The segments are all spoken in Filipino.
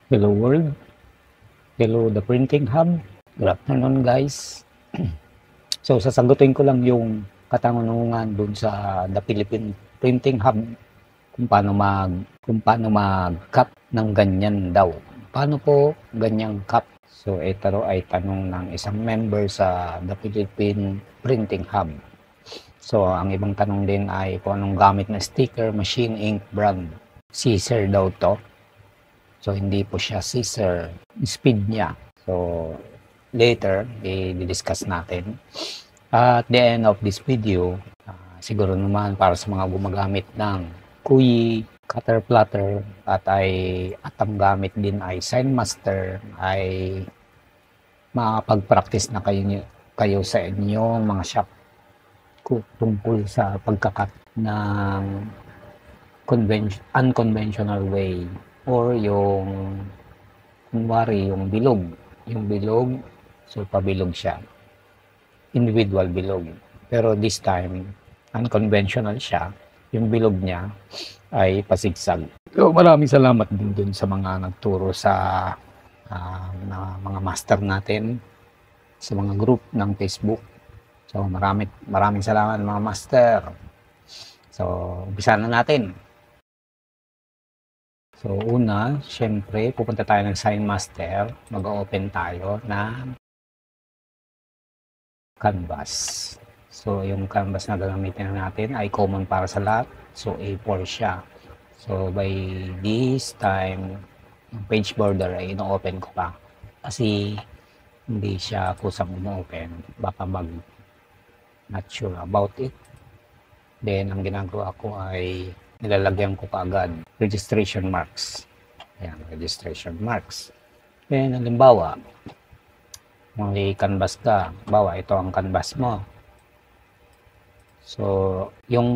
Hello world, hello the printing hub. Good afternoon guys. So sasagutin ko lang yung katanungan dun sa The Philippine Printing Hub kung paano mag-cut ng ganyan daw. Paano po ganyang cut? So ito ay tanong ng isang member sa The Philippine Printing Hub. So ang ibang tanong din ay kung anong gamit na sticker, machine, ink, brand. Caesar daw to. So, hindi po siya scissor. Speed niya. So, later, i-discuss natin. At the end of this video, siguro naman para sa mga gumagamit ng kuyi, cutter platter, at ang gamit din ay Signmaster, ay makapag-practice na kayo sa inyong mga shop tungkol sa pagkakat ng unconventional way or yung kunwari yung bilog, so pabilog siya, individual bilog, pero this time unconventional siya, yung bilog niya ay pasigsag. So maraming salamat din dun sa mga nagturo sa mga master natin sa mga group ng Facebook. So maraming salamat mga master. So umpisa na natin. So, una, syempre, pupunta tayo ng Signmaster. Mag-open tayo ng canvas. So, yung canvas na gagamitin natin ay common para sa lahat. So, A4 siya. So, by this time, yung page border ay ino-open ko pa. Kasi, hindi siya kusang ino-open. Baka not sure about it. Then, ang ginagawa ko ay nilalagyan ko kaagad registration marks. Ayan, registration marks. Then, halimbawa, may canvas ka. Halimbawa, ito ang canvas mo. So, yung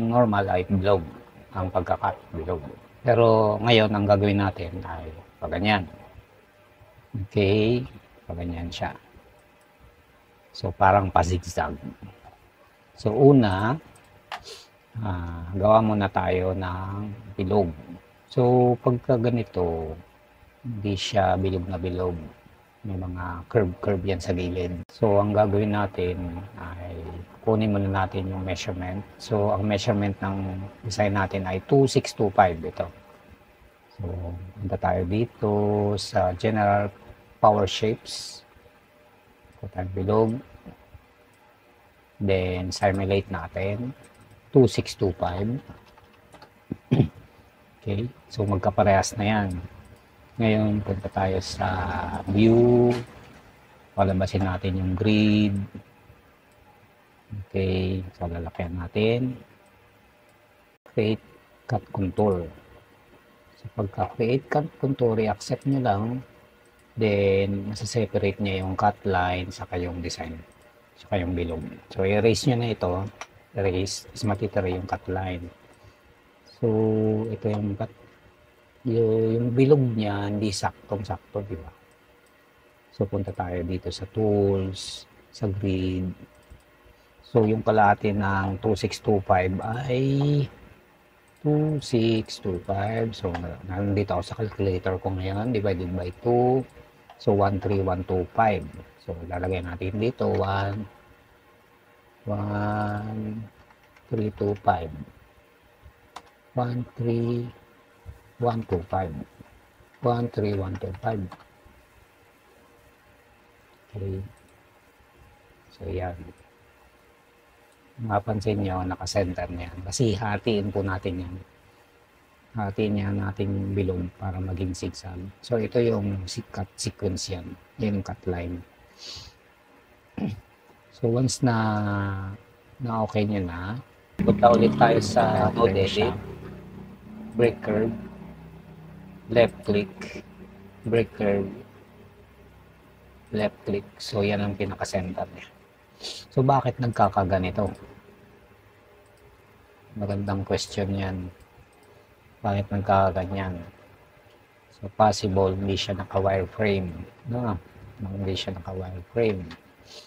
normal ay bilog. Ang pagkakat, bilog. Pero ngayon, ang gagawin natin ay paganyan. Okay, paganyan siya. So, parang pasigzag. So, una, gawa muna tayo ng bilog. So, pagka ganito, hindi siya bilog na bilog. May mga curve yan sa gilid. So, ang gagawin natin ay kunin muna natin yung measurement. So, ang measurement ng design natin ay 2625 ito. So, punta tayo dito sa General Power Shapes. Punta tayo bilog. Then, simulate natin. 2625. Okay, so magkaparehas na yan. Ngayon, punta tayo sa view. Palabasin natin yung grid. Okay, so lalakyan natin. Create cut contour. So pagka-create cut contour, i-accept nyo lang. Then, nasa-separate niya yung cut line saka yung design. Saka yung bilog. So, i-erase nyo na ito. Erase, is matitira yung cut line. So, ito yung cut, yung bilog niya, hindi saktong-sakto, di ba? So, punta tayo dito sa tools, sa grid. So, yung kalahati ng 2625 ay 2625. So, nandito ako sa calculator ko ngayon, divided by 2. So, 13125. So, lalagay natin dito, 13125. 13125. 13125. Okay. So, yan. Mapansin nyo, naka-center na yan. Kasi hatiin po natin yan. Hatiin niya nating bilog para maging zigzag. So, ito yung cut sequence yan. Yan yung cut line. So, once na okay nyo na, punta ulit tayo sa node edit, break curve, left click, break curve, left click. So, yan ang pinaka-center niya. So, bakit nagkakaganito? Magandang question yan. Bakit nagkakaganyan? So, possible hindi siya naka-wireframe. No? Hindi siya naka-wireframe.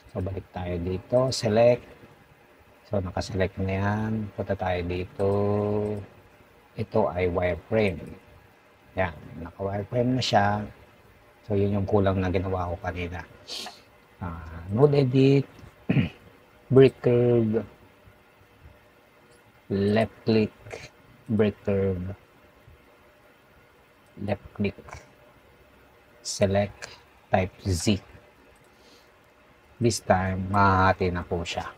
So, balik tayo dito. Select. So, nakaselect na yan. Punta tayo dito. Ito ay wireframe. Yan, naka-wireframe na siya. So, yun yung kulang na ginawa ko kanina. Node edit, break curve, left click, break curve, left click, select, type Z. This time, mahahati na po siya.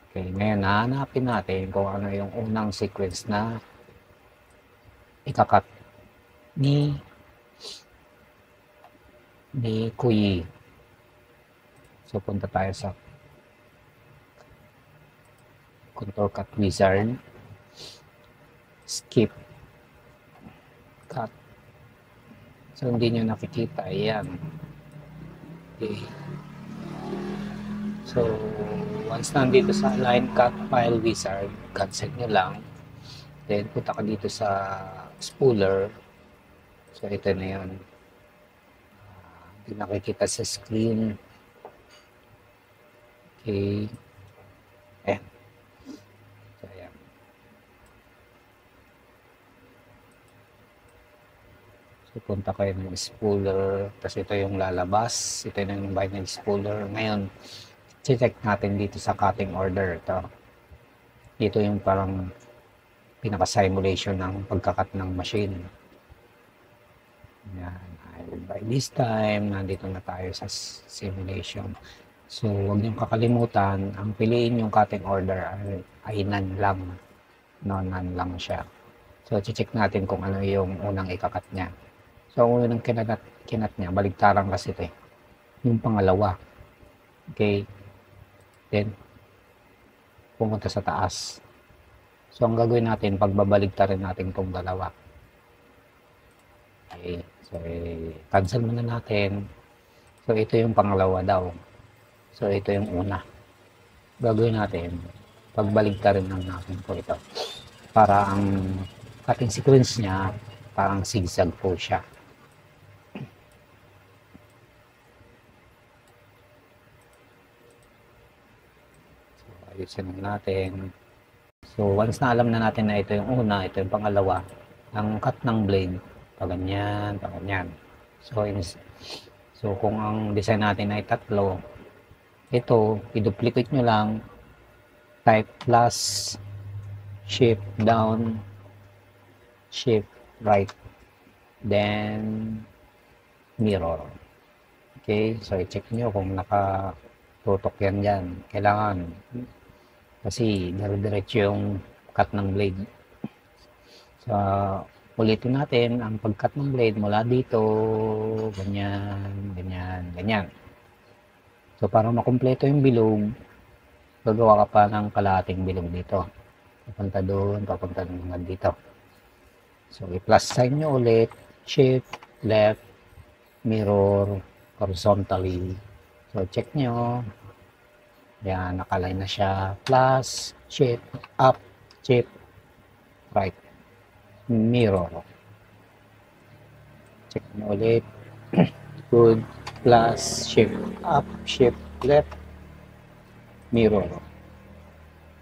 Okay, ngayon hahanapin natin kung ano yung unang sequence na ikakat ni Kuyi. So, punta tayo sa Contour Cut Wizard, skip, cut. So, hindi nyo nakikita. Ayan. Okay. So, once nandito sa Line Cut File Wizard, cancel nyo lang. Then, punta ka dito sa spooler. So, ito na yun. Hindi nakikita sa screen. Okay. Ayan. So, ayan. So, punta kayo ng spooler. Tapos ito yung lalabas. Ito yung binary spooler. Ngayon, check natin dito sa cutting order. Dito yung parang pinaka-simulation ng pagkakat ng machine. Yan. By this time, nandito na tayo sa simulation. So, huwag niyong kakalimutan, ang piliin yung cutting order ay none lang. No, none lang siya. So, check natin kung ano yung unang ikakat niya. So, ang unang kinat niya, baligtaran kasi ito eh. Yung pangalawa. Okay. Then, pumunta sa taas. So, ang gagawin natin, pagbabaligtarin natin itong dalawa. Okay. So, cancel muna natin. So, ito yung pangalawa daw. So, ito yung una. Gagawin natin, pagbaligtarin lang natin po ito. Para ang cutting sequence niya, parang zigzag po siya. Ayusin natin. So, once na alam na natin na ito yung una, ito yung pangalawa, ang cut ng blade, paganyan, paganyan. So, kung ang design natin ay tatlo, ito, i-duplicate nyo lang, type plus, shift down, shift right, then mirror. Okay, so i-check nyo kung nakatutok yan dyan. Kailangan kasi dire-diretso yung cut ng blade. So, ulitin natin ang pag-cut ng blade mula dito, ganyan, ganyan, ganyan. So, para makumpleto yung bilog, gagawa ka pa ng kalahating bilog dito. Papunta doon, papunta naman dito. So, i-plus sign nyo ulit, shift, left, mirror, horizontally. So, check nyo. Yan, nakaline na siya. Plus, shift, up, shift, right, mirror. Check nyo ulit. Good. Plus, shift, up, shift, left, mirror.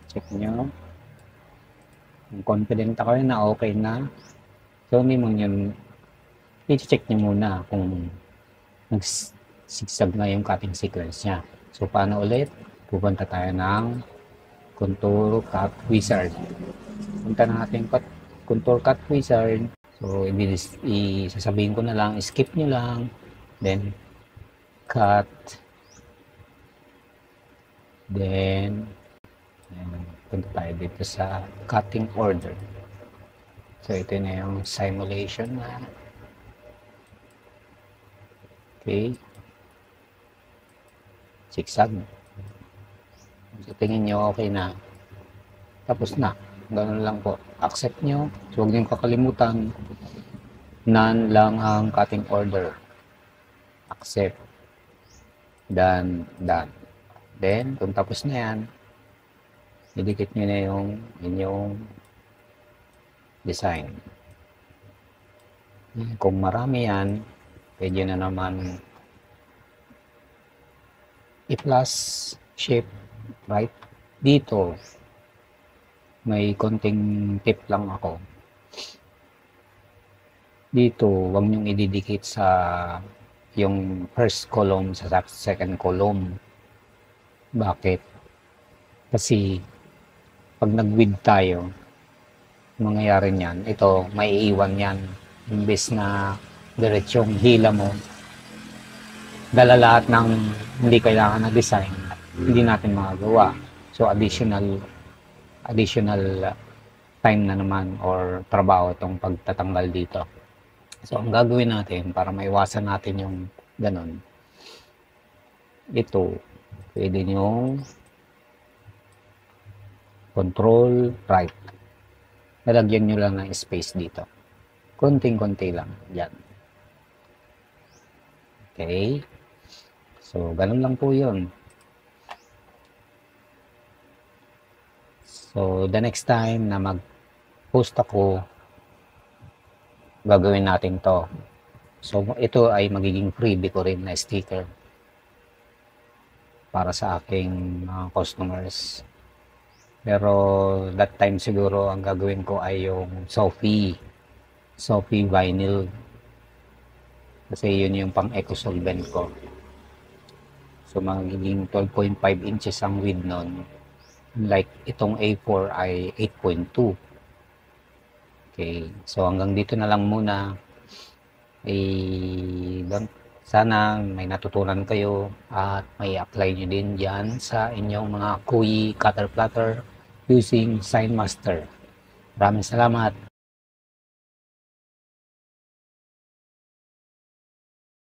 Check nyo. Kung confident ako na okay na. So, hindi mo yun, i-check nyo muna kung nag-zigzag na yung cutting sequence niya. So, paano ulit? Pupunta tayo ng Contour Cut Wizard. Punta na natin Contour Cut Wizard. So, isasabihin ko na lang, skip nyo lang. Then, cut. Then, punta tayo dito sa cutting order. So, ito na yung simulation na. Okay. Zigzag. So, tingin nyo okay na. Tapos na. Ganun lang po. Accept nyo. So, huwag nyo kakalimutan. None lang ang cutting order. Accept. Done. Done. Then, kung tapos na yan, idikit nyo na yung inyong design. Kung marami yan, pwede na naman i-plus, shift, right. Dito, may konting tip lang ako. Dito, wag niyong ididikit sa yung first column sa second column. Bakit? Kasi pag nag-weed tayo, mangyayari niyan, ito, maiiwan yan. Imbes na diretsyung hila mo, dala lahat ng hindi kailangan na design, hindi natin magagawa. So, additional time na naman or trabaho itong pagtatanggal dito. So, ang gagawin natin para maiwasan natin yung ganun, ito, pwede nyo control right. Nalagyan nyo lang ng space dito. Konting-konti lang. Yan. Okay. So, ganun lang po yun. So, the next time na mag-post ako, gagawin natin to. So, ito ay magiging freebie ko rin na sticker para sa aking mga customers. Pero that time siguro ang gagawin ko ay yung Sophie vinyl. Kasi yun yung pang eco solvent ko. So magiging 12.5 inches ang width nun. Like itong A4 ay 8.2. Okay. So hanggang dito na lang muna. Sana may natutunan kayo at may apply nyo din dyan sa inyong mga Kui cutter platter using SignMaster. Maraming salamat.